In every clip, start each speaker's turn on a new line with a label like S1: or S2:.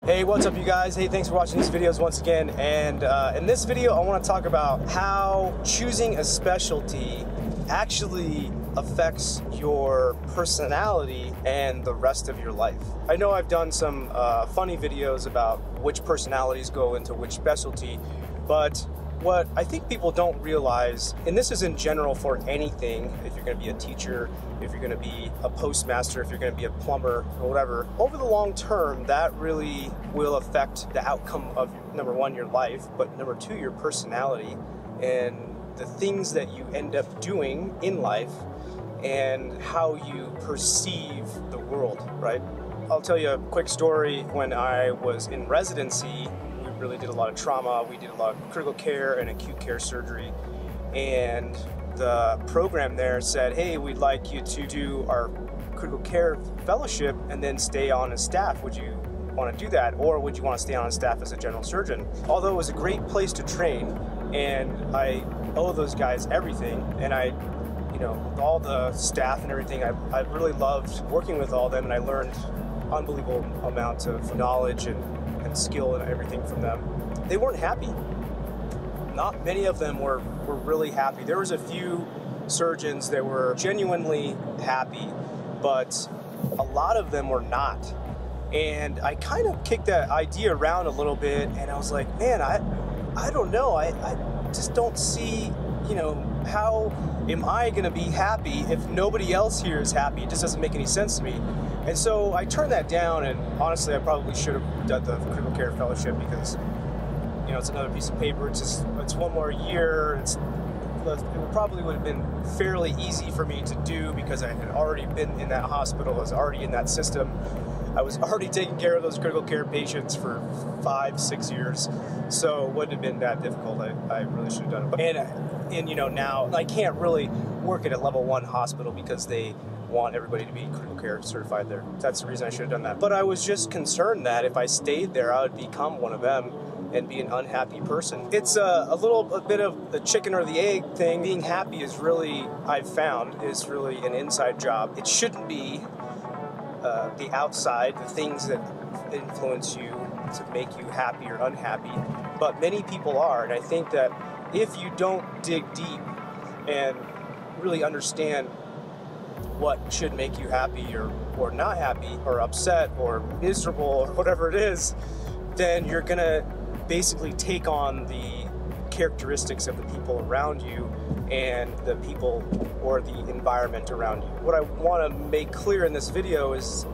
S1: Hey, what's up you guys? Hey, thanks for watching these videos once again. And in this video, I want to talk about how choosing a specialty actually affects your personality and the rest of your life. I know I've done some funny videos about which personalities go into which specialty, but what I think people don't realize, and this is in general for anything, if you're going to be a teacher, if you're going to be a postmaster, if you're going to be a plumber or whatever, over the long term, that really will affect the outcome of, number one, your life, but number two, your personality and the things that you end up doing in life and how you perceive the world, right? I'll tell you a quick story. When I was in residency, we really did a lot of trauma. We did a lot of critical care and acute care surgery. And the program there said, hey, we'd like you to do our critical care fellowship and then stay on as staff. Would you want to do that? Or would you want to stay on as staff as a general surgeon? Although it was a great place to train, and I owe those guys everything, and all the staff and everything, I really loved working with all of them, and I learned unbelievable amounts of knowledge and skill and everything from them. They weren't happy. Not many of them were really happy. There was a few surgeons that were genuinely happy, but a lot of them were not. And I kind of kicked that idea around a little bit, and I was like, man, I don't know. I just don't see, how am I going to be happy if nobody else here is happy? It just doesn't make any sense to me. And so I turned that down, and honestly, I probably should have done the critical care fellowship because, it's another piece of paper. It's one more year. It probably would have been fairly easy for me to do because I had already been in that hospital. I was already in that system. I was already taking care of those critical care patients for 5-6 years, so it wouldn't have been that difficult. I really should have done it. And now I can't really work at a level 1 hospital because they want everybody to be critical care certified there. That's the reason I should have done that. But I was just concerned that if I stayed there, I would become one of them and be an unhappy person. It's a bit of the chicken or the egg thing. Being happy is really, I've found, is really an inside job. It shouldn't be the outside, the things that influence you to make you happy or unhappy, but many people are. And I think that if you don't dig deep and really understand what should make you happy or not happy or upset or miserable or whatever it is, then you're gonna basically take on the characteristics of the people around you and the people or the environment around you. What I want to make clear in this video is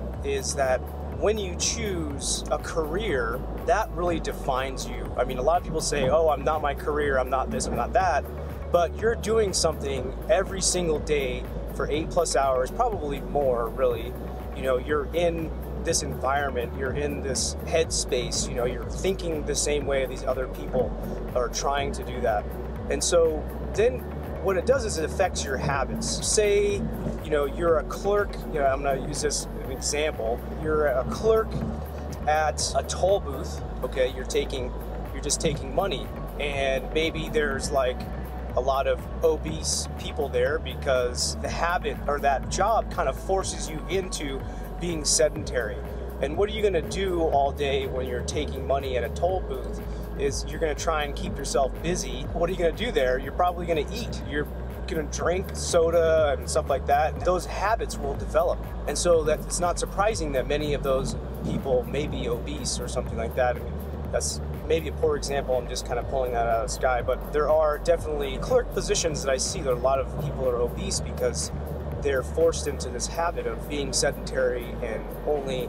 S1: that when you choose a career, that really defines you. I mean, a lot of people say, oh, I'm not my career, I'm not this, I'm not that, but you're doing something every single day for 8+ hours, probably more, really. You're in this environment, you're in this headspace, you're thinking the same way these other people are trying to do that. And so then what it does is it affects your habits. Say, you're a clerk, I'm gonna use this as an example. You're a clerk at a toll booth, okay, you're just taking money, and maybe there's like a lot of obese people there because the habit or that job kind of forces you into being sedentary. And what are you going to do all day when you're taking money at a toll booth is you're going to try and keep yourself busy. What are you going to do there? You're probably going to eat. You're going to drink soda and stuff like that. Those habits will develop. And so that it's not surprising that many of those people may be obese or something like that. I mean, that's maybe a poor example. I'm just kind of pulling that out of the sky, but there are definitely clerk positions that I see that a lot of people are obese because they're forced into this habit of being sedentary and only,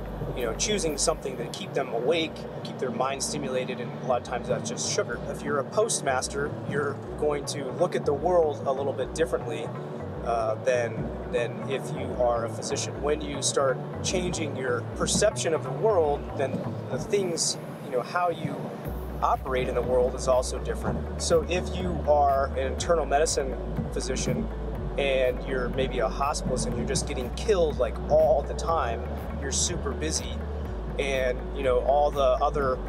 S1: choosing something to keep them awake, keep their mind stimulated, and a lot of times that's just sugar. If you're a postmaster, you're going to look at the world a little bit differently than if you are a physician. When you start changing your perception of the world, then the things, how you operate in the world is also different. So if you are an internal medicine physician and you're maybe a hospitalist and you're just getting killed like all the time, you're super busy, and all the other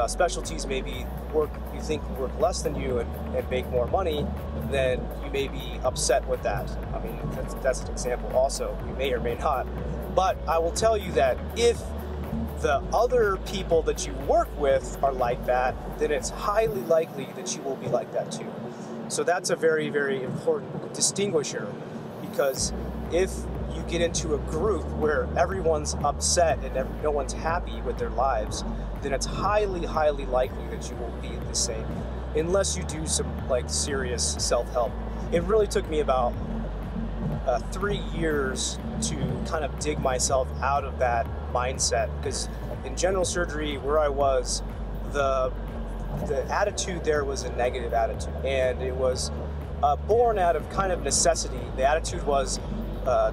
S1: specialties maybe you think work less than you and make more money, then you may be upset with that. I mean, that's an example also. You may or may not. But I will tell you that if the other people that you work with are like that, then it's highly likely that you will be like that too. So that's a very, very important distinguisher, because if you get into a group where everyone's upset and no one's happy with their lives, then it's highly, highly likely that you will be the same, unless you do some like serious self-help. It really took me about 3 years to kind of dig myself out of that mindset, because in general surgery, where I was, the attitude there was a negative attitude, and it was born out of kind of necessity. The attitude was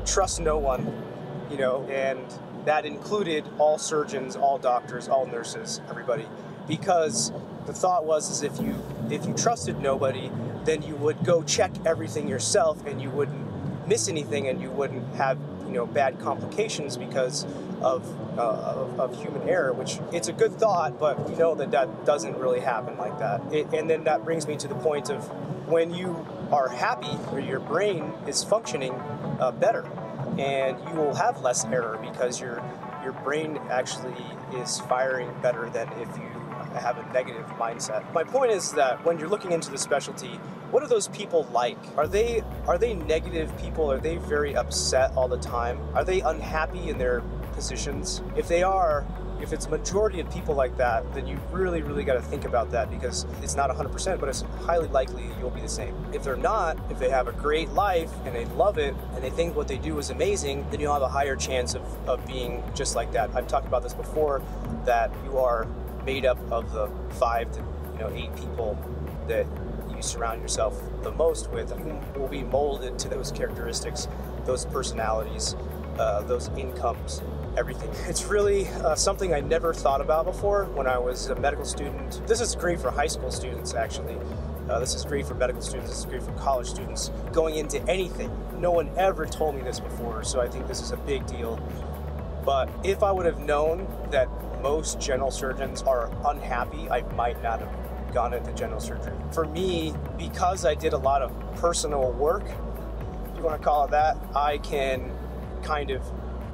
S1: trust no one, you know, and that included all surgeons, all doctors, all nurses, everybody, because the thought was is if you trusted nobody, then you would go check everything yourself and you wouldn't miss anything, and you wouldn't have, you know, bad complications because of human error, which it's a good thought, but we know that that doesn't really happen like that. And then that brings me to the point of when you are happy, or your brain is functioning better, and you will have less error because your brain actually is firing better than if you have a negative mindset. My point is that when you're looking into the specialty, what are those people like? Are they negative people? Are they very upset all the time? Are they unhappy in their positions? If they are, if it's a majority of people like that, then you really, really got to think about that, because it's not 100%, but it's highly likely you'll be the same. If they're not, if they have a great life and they love it and they think what they do is amazing, then you'll have a higher chance of being just like that. I've talked about this before, that you are made up of the 5 to 8 people that you surround yourself the most with. You will be molded to those characteristics, those personalities, those incomes, everything. It's really something I never thought about before when I was a medical student. This is great for high school students, actually. This is great for medical students, this is great for college students. Going into anything, no one ever told me this before, so I think this is a big deal. But if I would have known that most general surgeons are unhappy, I might not have gone into general surgery. For me, because I did a lot of personal work, if you want to call it that, I can kind of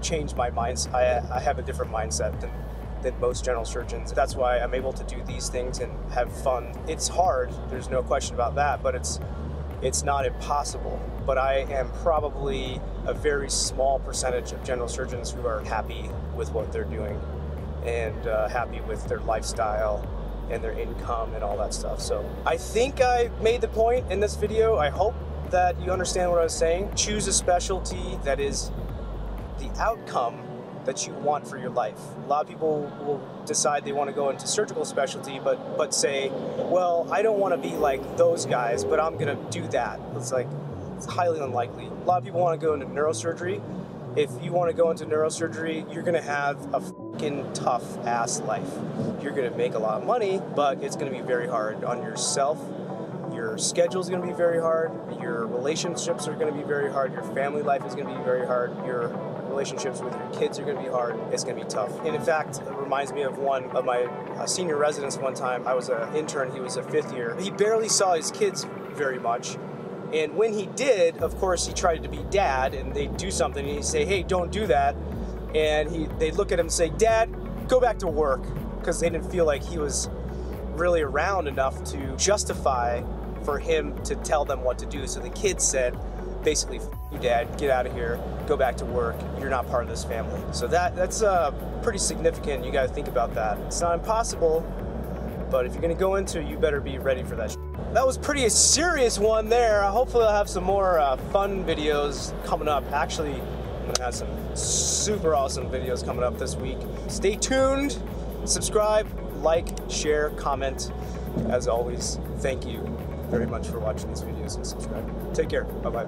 S1: change my mindset. I have a different mindset than most general surgeons. That's why I'm able to do these things and have fun. It's hard, there's no question about that, but it's not impossible. But I am probably a very small percentage of general surgeons who are happy with what they're doing and happy with their lifestyle and their income and all that stuff. So I think I made the point in this video. I hope that you understand what I was saying. Choose a specialty that is the outcome that you want for your life. A lot of people will decide they want to go into surgical specialty, but say, well, I don't want to be like those guys, but I'm gonna do that. It's like, it's highly unlikely. A lot of people want to go into neurosurgery. If you want to go into neurosurgery, you're gonna have a fucking tough ass life. You're gonna make a lot of money, but it's gonna be very hard on yourself. Your schedule is going to be very hard. Your relationships are going to be very hard. Your family life is going to be very hard. Your relationships with your kids are going to be hard. It's going to be tough. And in fact, it reminds me of one of my senior residents one time. I was an intern. He was a 5th year. He barely saw his kids very much. And when he did, of course, he tried to be dad, and they'd do something, and he'd say, hey, don't do that. And they'd look at him and say, Dad, go back to work, because they didn't feel like he was really around enough to justify for him to tell them what to do. So the kids said, basically, F you, Dad, get out of here, go back to work, you're not part of this family. So that's pretty significant. You got to think about that. It's not impossible, but if you're going to go into it, you better be ready for that. That was pretty a serious one there. Hopefully I'll have some more fun videos coming up. Actually, I'm going to have some super awesome videos coming up this week. Stay tuned, subscribe, like, share, comment. As always, thank you very much for watching these videos and subscribing. Take care. Bye-bye.